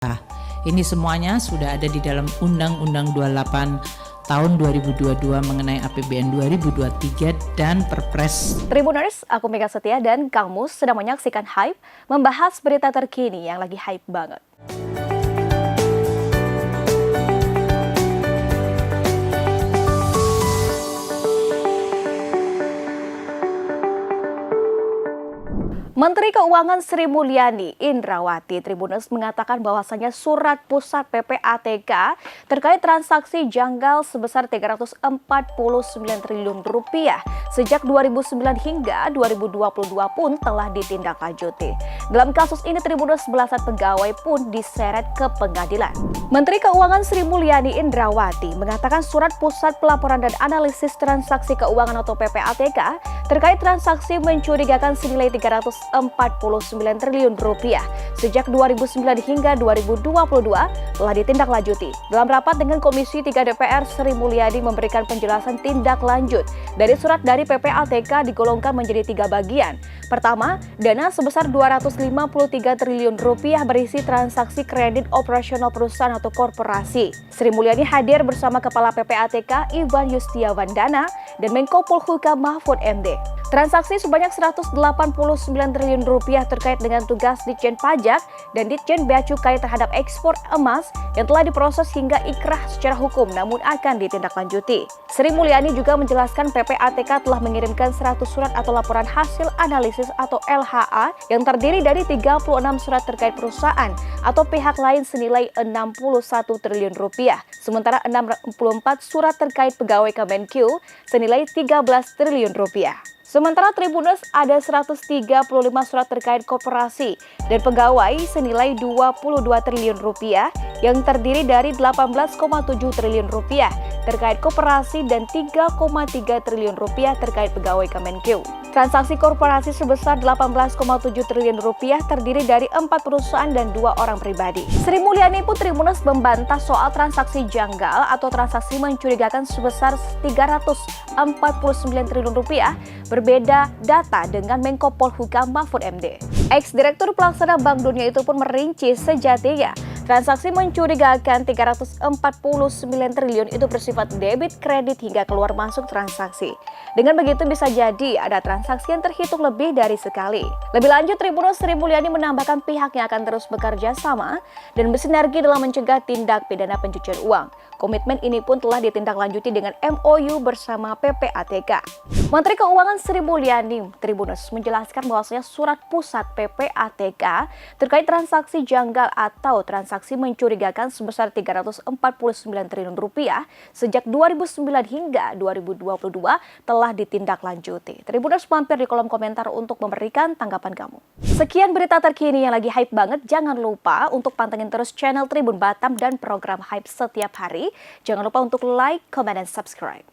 Ini semuanya sudah ada di dalam Undang-Undang 28 tahun 2022 mengenai APBN 2023 dan Perpres. Tribuners, aku Mega Setia dan Kang Mus sedang menyaksikan Hype, membahas berita terkini yang lagi hype banget. Menteri Keuangan Sri Mulyani Indrawati Tribuners mengatakan bahwasannya surat pusat PPATK terkait transaksi janggal sebesar 349 triliun rupiah sejak 2009 hingga 2022 pun telah ditindaklanjuti. Dalam kasus ini Tribuners belasan pegawai pun diseret ke pengadilan. Menteri Keuangan Sri Mulyani Indrawati mengatakan surat pusat pelaporan dan analisis transaksi keuangan atau PPATK terkait transaksi mencurigakan senilai 349 triliun rupiah sejak 2009 hingga 2022 telah ditindaklanjuti. Dalam rapat dengan Komisi 3 DPR, Sri Mulyani memberikan penjelasan tindak lanjut dari surat dari PPATK digolongkan menjadi 3 bagian. Pertama, dana sebesar 253 triliun rupiah berisi transaksi kredit operasional perusahaan atau korporasi. Sri Mulyani hadir bersama Kepala PPATK Iwan Yustiawandana dan Menko Polhukam Mahfud MD. Transaksi sebanyak 189 triliun rupiah terkait dengan tugas Ditjen Pajak dan Ditjen Bea Cukai terhadap ekspor emas yang telah diproses hingga ikrah secara hukum namun akan ditindaklanjuti. Sri Mulyani juga menjelaskan PPATK telah mengirimkan 100 surat atau laporan hasil analisis atau LHA yang terdiri dari 36 surat terkait perusahaan atau pihak lain senilai 61 triliun rupiah. Sementara 64 surat terkait pegawai Kemenkeu senilai 13 triliun rupiah. Sementara Tribuners ada 135 surat terkait koperasi dan pegawai senilai 22 triliun rupiah yang terdiri dari 18,7 triliun rupiah terkait koperasi dan 3,3 triliun rupiah terkait pegawai Kemenkeu. Transaksi korporasi sebesar 18,7 triliun rupiah terdiri dari 4 perusahaan dan 2 orang pribadi. Sri Mulyani pun Tribuners membantah soal transaksi janggal atau transaksi mencurigakan sebesar 349 triliun rupiah berbeda data dengan Menko Polhukam Mahfud MD. Ex-Direktur Pelaksana Bank Dunia itu pun merinci sejatinya transaksi mencurigakan 349 triliun itu bersifat debit kredit hingga keluar masuk transaksi. Dengan begitu bisa jadi ada transaksi yang terhitung lebih dari sekali. Lebih lanjut, Tribuners Sri Mulyani menambahkan pihaknya akan terus bekerja sama dan bersinergi dalam mencegah tindak pidana pencucian uang. Komitmen ini pun telah ditindaklanjuti dengan MOU bersama PPATK. Menteri Keuangan Sri Mulyani Tribuners menjelaskan bahwasanya surat pusat PPATK terkait transaksi janggal atau transaksi mencurigakan sebesar 349 triliun rupiah sejak 2009 hingga 2022 telah ditindaklanjuti. Tribuners mampir di kolom komentar untuk memberikan tanggapan kamu. Sekian berita terkini yang lagi hype banget. Jangan lupa untuk pantengin terus channel Tribun Batam dan program Hype setiap hari. Jangan lupa untuk like, comment, dan subscribe.